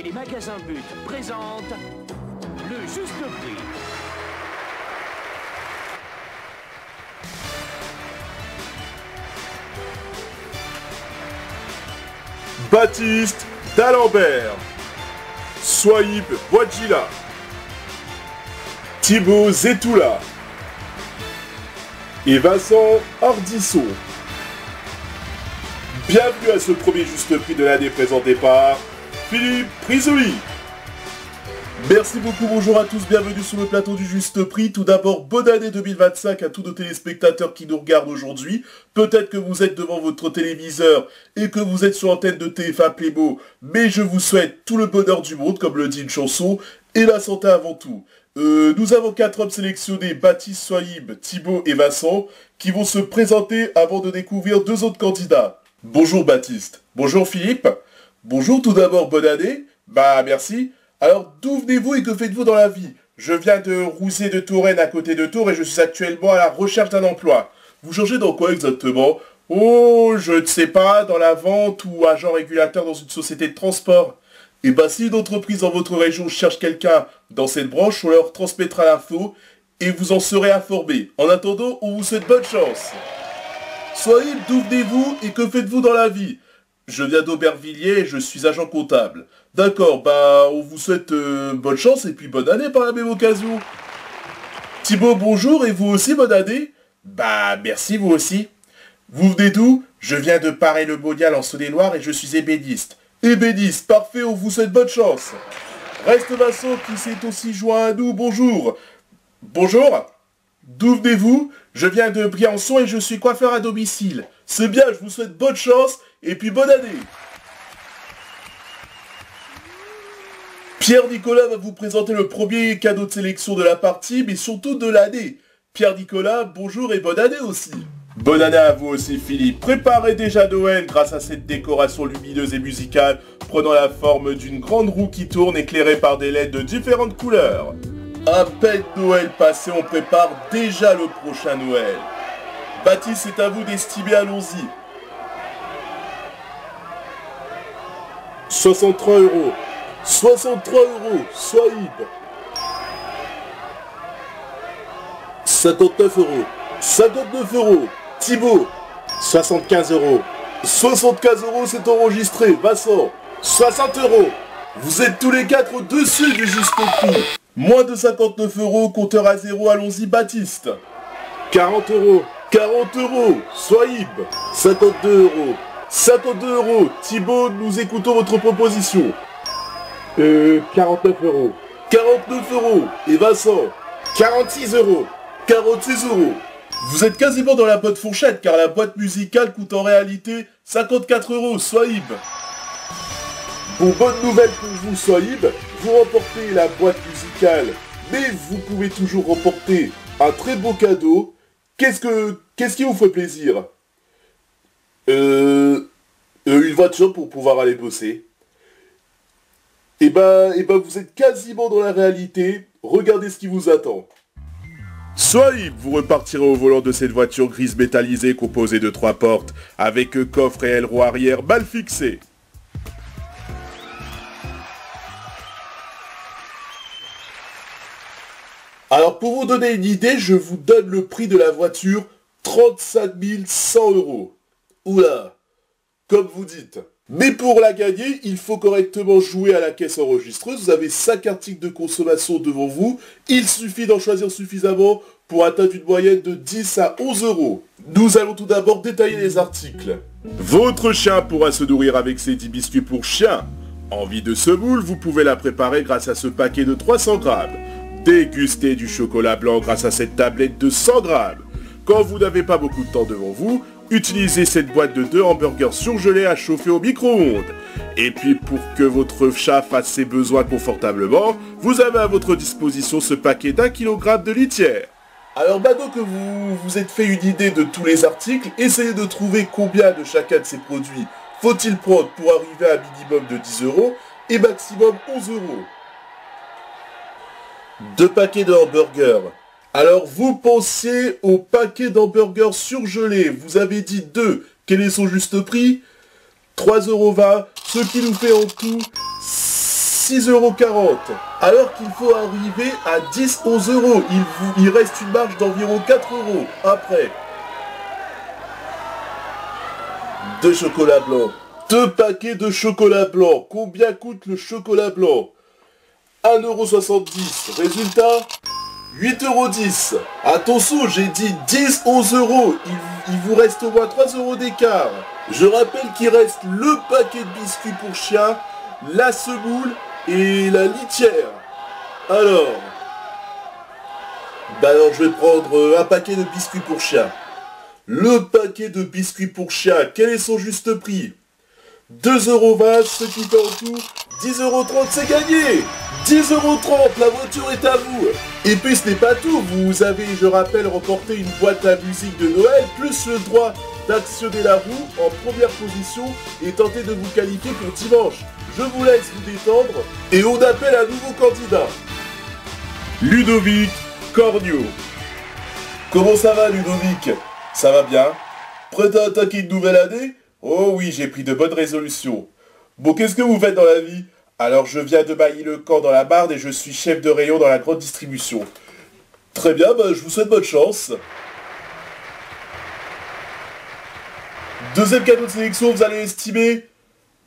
et les magasins But présentent le juste prix. Baptiste d'Alembert, Sohaib Bouadjila, Thibaut Zetoula et Vincent Ardisson. Bienvenue à ce premier juste prix de l'année présenté par Philippe Prisoli. Merci beaucoup, bonjour à tous, bienvenue sur le plateau du Juste Prix. Tout d'abord, bonne année 2025 à tous nos téléspectateurs qui nous regardent aujourd'hui. Peut-être que vous êtes devant votre téléviseur et que vous êtes sur l'antenne de TF1 Playbo, mais je vous souhaite tout le bonheur du monde, comme le dit une chanson, et la santé avant tout. Nous avons 4 hommes sélectionnés, Baptiste, Sohaib, Thibaut et Vincent, qui vont se présenter avant de découvrir 2 autres candidats. Bonjour Baptiste. Bonjour Philippe. Bonjour, tout d'abord, bonne année. Bah merci. Alors, d'où venez-vous et que faites-vous dans la vie? Je viens de Rouzé de Touraine à côté de Tours et je suis actuellement à la recherche d'un emploi. Vous changez dans quoi exactement? Oh, je ne sais pas, dans la vente ou agent régulateur dans une société de transport. Et bah si une entreprise dans votre région cherche quelqu'un dans cette branche, on leur transmettra l'info et vous en serez informés. En attendant, on vous souhaite bonne chance. Sohaib, d'où venez-vous et que faites-vous dans la vie? Je viens d'Aubervilliers et je suis agent comptable. D'accord, bah on vous souhaite bonne chance et puis bonne année par la même occasion. Thibaut, bonjour et vous aussi bonne année? Bah merci vous aussi. Vous venez d'où? Je viens de Paray-le-Monial en Saône-et-Loire et je suis ébéniste. Ébéniste, parfait, on vous souhaite bonne chance. Reste Vincent qui s'est aussi joint à nous, bonjour. Bonjour. D'où venez-vous? Je viens de Briançon et je suis coiffeur à domicile. C'est bien, je vous souhaite bonne chance et puis bonne année. Pierre-Nicolas va vous présenter le premier cadeau de sélection de la partie, mais surtout de l'année. Pierre-Nicolas, bonjour et bonne année aussi. Bonne année à vous aussi Philippe. Préparez déjà Noël grâce à cette décoration lumineuse et musicale prenant la forme d'une grande roue qui tourne éclairée par des LED de différentes couleurs. À peine Noël passé, on prépare déjà le prochain Noël. Baptiste, c'est à vous d'estimer, allons-y. 63 €. 63 €, Sohaib. 59 €. 59 €, Thibaut. 75 €. 75 €, c'est enregistré, Vincent. 60 €. Vous êtes tous les 4 au-dessus du juste prix. Moins de 59 €, compteur à 0, allons-y Baptiste. 40 €. 40 €, Sohaib. 52 €. 52 €, Thibaut, nous écoutons votre proposition. 49 €. 49 €, et Vincent. 46 €. 46 €. Vous êtes quasiment dans la bonne fourchette, car la boîte musicale coûte en réalité 54 €, Sohaib. Bon, bonne nouvelle pour vous, Sohaib. Vous remportez la boîte musicale, mais vous pouvez toujours remporter un très beau cadeau. Qu'est-ce qui vous fait plaisir? Une voiture pour pouvoir aller bosser. Et ben, vous êtes quasiment dans la réalité. Regardez ce qui vous attend. Sohaib, vous repartirez au volant de cette voiture grise métallisée composée de 3 portes, avec coffre et aileron arrière mal fixés. Alors pour vous donner une idée, je vous donne le prix de la voiture, 35 100 €. Oula, comme vous dites. Mais pour la gagner, il faut correctement jouer à la caisse enregistreuse. Vous avez 5 articles de consommation devant vous. Il suffit d'en choisir suffisamment pour atteindre une moyenne de 10 à 11 €. Nous allons tout d'abord détailler les articles. Votre chien pourra se nourrir avec ses 10 biscuits pour chien. Envie de semoule, vous pouvez la préparer grâce à ce paquet de 300 grammes. Dégustez du chocolat blanc grâce à cette tablette de 100 grammes. Quand vous n'avez pas beaucoup de temps devant vous, utilisez cette boîte de 2 hamburgers surgelés à chauffer au micro-ondes. Et puis pour que votre chat fasse ses besoins confortablement, vous avez à votre disposition ce paquet d'1 kg de litière. Alors maintenant que vous vous êtes fait une idée de tous les articles, essayez de trouver combien de chacun de ces produits faut-il prendre pour arriver à un minimum de 10 € et maximum 11 €. 2 paquets de hamburgers. Alors vous pensez au paquet d'hamburgers surgelés. Vous avez dit 2. Quel est son juste prix? 3,20 €, ce qui nous fait en tout 6,40 €. Alors qu'il faut arriver à 10-11 €. Il reste une marge d'environ 4 € après. 2 chocolats blancs. 2 paquets de chocolat blanc. Combien coûte le chocolat blanc? 1,70 €. Résultat, 8,10 €. Attention, j'ai dit 10-11 €. Il vous reste au moins 3 € d'écart. Je rappelle qu'il reste le paquet de biscuits pour chien, la semoule et la litière. Alors je vais prendre un paquet de biscuits pour chien. Le paquet de biscuits pour chien, quel est son juste prix? 2,20 €, ce qui fait en tout 10,30 €, c'est gagné. 10,30 €, la voiture est à vous. Et puis ce n'est pas tout, vous avez, je rappelle, remporté une boîte à musique de Noël, plus le droit d'actionner la roue en première position et tenter de vous qualifier pour dimanche. Je vous laisse vous détendre et on appelle un nouveau candidat. Ludovic Cornio. Comment ça va Ludovic? Ça va bien? Prêt à attaquer une nouvelle année? Oh oui, j'ai pris de bonnes résolutions. Bon, qu'est-ce que vous faites dans la vie? Alors, je viens de Bailly-le-Camp dans la Marne et je suis chef de rayon dans la grande distribution. Très bien, je vous souhaite bonne chance. Deuxième cadeau de sélection, vous allez estimer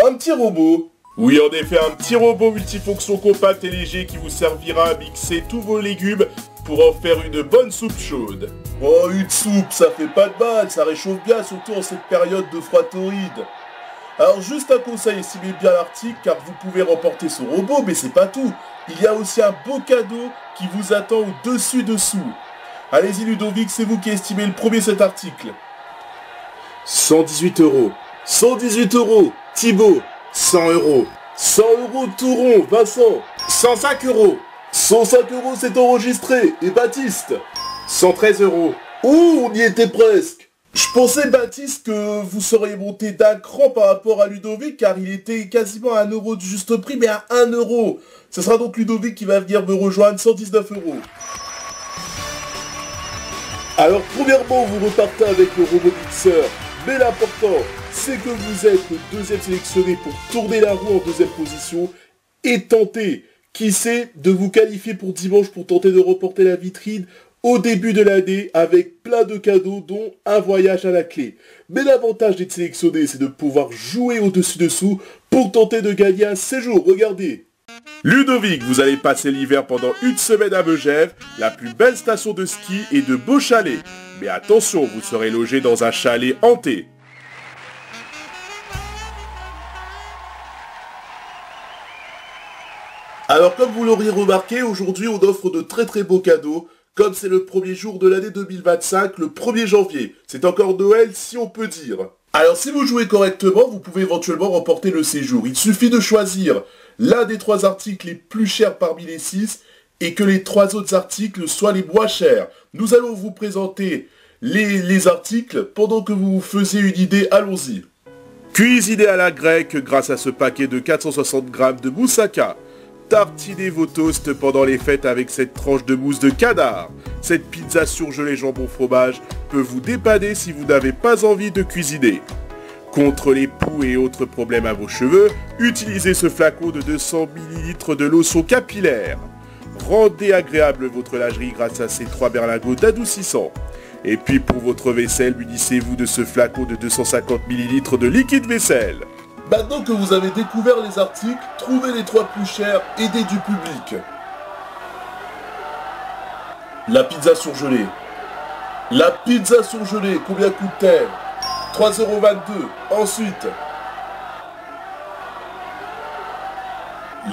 un petit robot. Oui, en effet, un petit robot multifonction compact et léger qui vous servira à mixer tous vos légumes pour en faire une bonne soupe chaude. Oh, une soupe, ça fait pas de mal, ça réchauffe bien, surtout en cette période de froid torride. Alors juste un conseil, estimez bien l'article car vous pouvez remporter ce robot, mais c'est pas tout. Il y a aussi un beau cadeau qui vous attend au-dessus dessous. Allez-y Ludovic, c'est vous qui estimez le premier cet article. 118 €. 118 €. Thibaut. 100 €. 100 € Touron. Vincent. 105 €. 105 €, c'est enregistré. Et Baptiste? 113 €. Ouh, on y était presque. Je pensais, Baptiste, que vous seriez monté d'un cran par rapport à Ludovic, car il était quasiment à 1 € du juste prix, mais à 1 €. Ce sera donc Ludovic qui va venir me rejoindre, 119 €. Alors, premièrement, vous repartez avec le robot mixeur, mais l'important, c'est que vous êtes le deuxième sélectionné pour tourner la roue en deuxième position et tenter, qui sait, de vous qualifier pour dimanche pour tenter de remporter la vitrine au début de l'année avec plein de cadeaux dont un voyage à la clé. Mais l'avantage d'être sélectionné, c'est de pouvoir jouer au-dessus dessous pour tenter de gagner un séjour. Regardez. Ludovic, vous allez passer l'hiver pendant une semaine à Megève, la plus belle station de ski et de beaux chalets. Mais attention, vous serez logé dans un chalet hanté. Alors comme vous l'auriez remarqué, aujourd'hui on offre de très beaux cadeaux. Comme c'est le premier jour de l'année 2025, le 1er janvier. C'est encore Noël si on peut dire. Alors si vous jouez correctement, vous pouvez éventuellement remporter le séjour. Il suffit de choisir l'un des 3 articles les plus chers parmi les 6 et que les 3 autres articles soient les moins chers. Nous allons vous présenter les articles pendant que vous vous faisiez une idée. Allons-y. Cuisinez à la grecque grâce à ce paquet de 460 g de moussaka. Tartinez vos toasts pendant les fêtes avec cette tranche de mousse de canard. Cette pizza surgelée jambon fromage peut vous dépanner si vous n'avez pas envie de cuisiner. Contre les poux et autres problèmes à vos cheveux, utilisez ce flacon de 200 ml de lotion capillaire. Rendez agréable votre lingerie grâce à ces 3 berlingots d'adoucissant. Et puis pour votre vaisselle, munissez-vous de ce flacon de 250 ml de liquide vaisselle. Maintenant que vous avez découvert les articles, trouvez les 3 plus chers, aidez du public. La pizza surgelée. La pizza surgelée, combien coûte-t-elle? 3,22 €. Ensuite,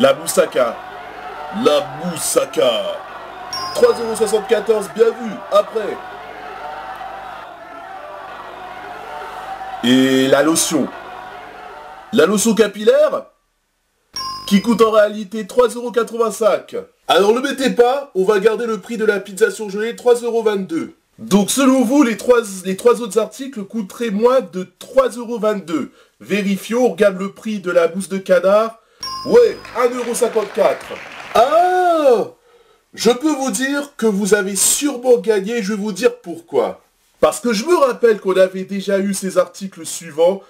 la moussaka. La moussaka. 3,74 €, bien vu. Après. Et la lotion. La lotion capillaire qui coûte en réalité 3,85 €. Alors ne mettez pas, on va garder le prix de la pizza surgelée 3,22 €. Donc selon vous, les trois autres articles coûteraient moins de 3,22 €. Vérifions, on regarde le prix de la mousse de canard. Ouais, 1,54 €. Ah! Je peux vous dire que vous avez sûrement gagné, je vais vous dire pourquoi. Parce que je me rappelle qu'on avait déjà eu ces articles suivants,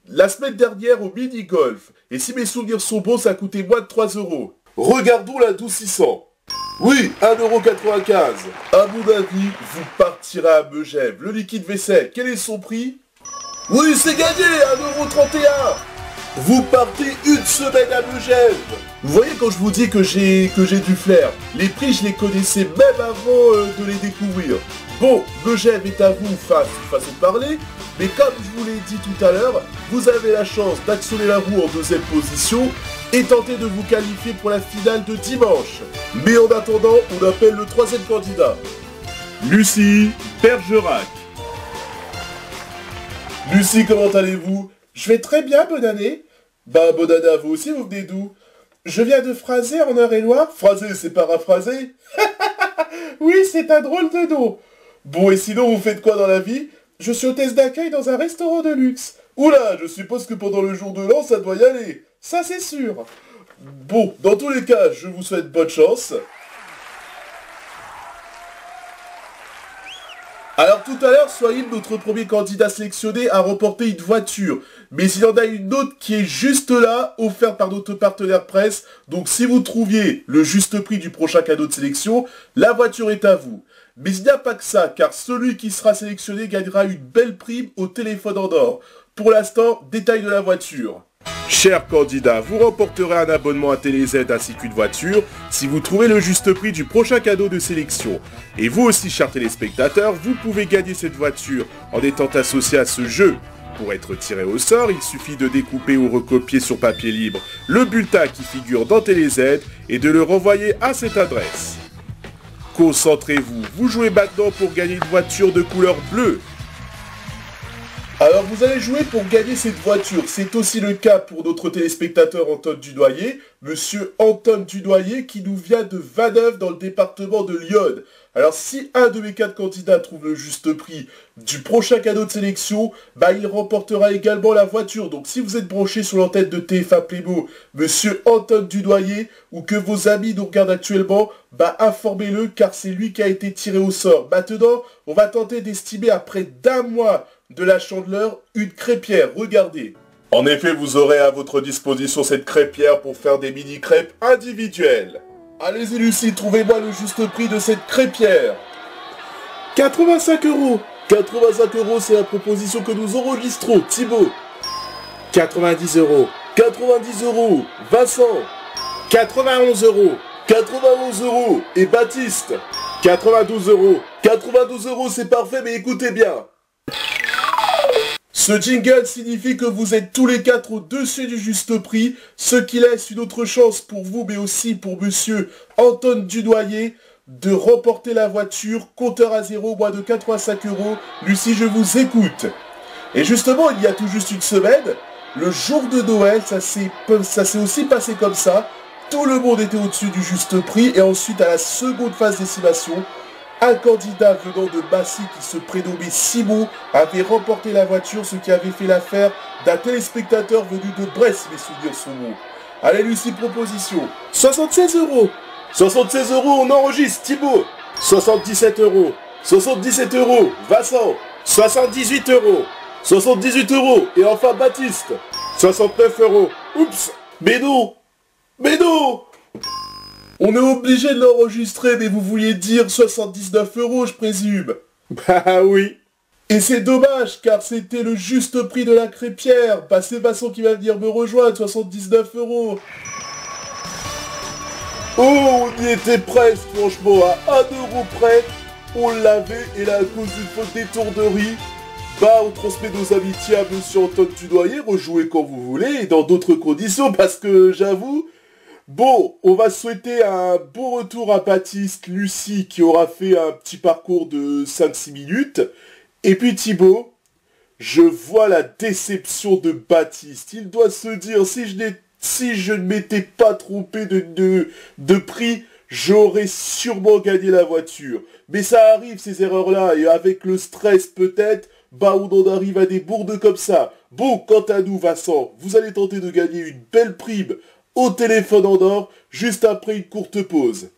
la semaine dernière au mini-golf. Et si mes souvenirs sont bons, ça coûtait moins de 3 euros. Regardons l'adoucissant. Oui, 1,95 €. À mon avis, vous partirez à Megève. Le liquide vaisselle, quel est son prix? Oui, c'est gagné, 1,31 €. Vous partez une semaine à Megève. Vous voyez quand je vous dis que j'ai du flair, les prix je les connaissais même avant de les découvrir. Bon, Megève est à vous, façon de parler, mais comme je vous l'ai dit tout à l'heure, vous avez la chance d'actionner la roue en deuxième position et tenter de vous qualifier pour la finale de dimanche. Mais en attendant, on appelle le troisième candidat. Lucie Bergerac. Lucie, comment allez-vous? Je vais très bien, bonne année. Bah, bonne année à vous aussi, vous venez d'où? Je viens de Phrasé en Eure-et-Loir. Phrasé, c'est paraphrasé? Oui, c'est un drôle de nom. Bon, et sinon, vous faites quoi dans la vie? Je suis hôtesse d'accueil dans un restaurant de luxe. Oula, je suppose que pendant le jour de l'an, ça doit y aller. Ça, c'est sûr. Bon, dans tous les cas, je vous souhaite bonne chance. Alors tout à l'heure, Sohail, notre premier candidat sélectionné, a remporté une voiture. Mais il y en a une autre qui est juste là, offerte par notre partenaire presse. Donc si vous trouviez le juste prix du prochain cadeau de sélection, la voiture est à vous. Mais il n'y a pas que ça, car celui qui sera sélectionné gagnera une belle prime au téléphone en or. Pour l'instant, détail de la voiture. Cher candidat, vous remporterez un abonnement à TéléZ ainsi qu'une voiture si vous trouvez le juste prix du prochain cadeau de sélection. Et vous aussi, chers téléspectateurs, vous pouvez gagner cette voiture en étant associé à ce jeu. Pour être tiré au sort, il suffit de découper ou recopier sur papier libre le bulletin qui figure dans TéléZ et de le renvoyer à cette adresse. Concentrez-vous, vous jouez maintenant pour gagner une voiture de couleur bleue. Alors vous allez jouer pour gagner cette voiture, c'est aussi le cas pour notre téléspectateur Antoine Dunoyer, monsieur Antoine Dunoyer qui nous vient de Vaneuve dans le département de Lyon. Alors si un de mes 4 candidats trouve le juste prix du prochain cadeau de sélection, bah il remportera également la voiture. Donc si vous êtes branché sur l'antenne de TF1 Playmo, monsieur Antoine Dunoyer, ou que vos amis nous regardent actuellement, bah informez-le car c'est lui qui a été tiré au sort. Maintenant, on va tenter d'estimer après d'un mois de la Chandeleur, une crêpière, regardez. En effet, vous aurez à votre disposition cette crêpière pour faire des mini-crêpes individuelles. Allez-y Lucie, trouvez-moi le juste prix de cette crêpière. 85 €. 85 €, c'est la proposition que nous enregistrons, Thibaut. 90 €. 90 €, Vincent. 91 €. 91 € et Baptiste. 92 €. 92 €, c'est parfait, mais écoutez bien. Ce jingle signifie que vous êtes tous les 4 au-dessus du juste prix, ce qui laisse une autre chance pour vous, mais aussi pour monsieur Antoine Dunoyer, de remporter la voiture, compteur à zéro, moins de 85 €. Lucie, je vous écoute. Et justement, il y a tout juste une semaine, le jour de Noël, ça s'est aussi passé comme ça. Tout le monde était au-dessus du juste prix, et ensuite, à la seconde phase d'estimation, un candidat venant de Massy qui se prénommait Simon avait remporté la voiture, ce qui avait fait l'affaire d'un téléspectateur venu de Brest, mes souvenirs sont bons. Allez Lucie, proposition. 76 €. 76 €, on enregistre, Thibaut. 77 €. 77 €, Vincent. 78 €. 78 €, et enfin Baptiste. 69 €. Oups, mais non. Mais non. On est obligé de l'enregistrer, mais vous vouliez dire 79 €, je présume. Bah oui. Et c'est dommage, car c'était le juste prix de la crêpière. Bah c'est Vincent qui va venir me rejoindre, 79 €. Oh, on y était presque, franchement, à 1 € près. On l'avait, et là, à cause d'une faute d'étourderie, bah on transmet nos amitiés à monsieur Antoine Dunoyer, rejouez quand vous voulez, et dans d'autres conditions, parce que j'avoue... Bon, on va souhaiter un bon retour à Baptiste, Lucie, qui aura fait un petit parcours de 5-6 minutes. Et puis Thibaut, je vois la déception de Baptiste. Il doit se dire, si je ne m'étais pas trompé de prix, j'aurais sûrement gagné la voiture. Mais ça arrive, ces erreurs-là, et avec le stress peut-être, bah on en arrive à des bourdes comme ça. Bon, quant à nous, Vincent, vous allez tenter de gagner une belle prime au téléphone en or, juste après une courte pause.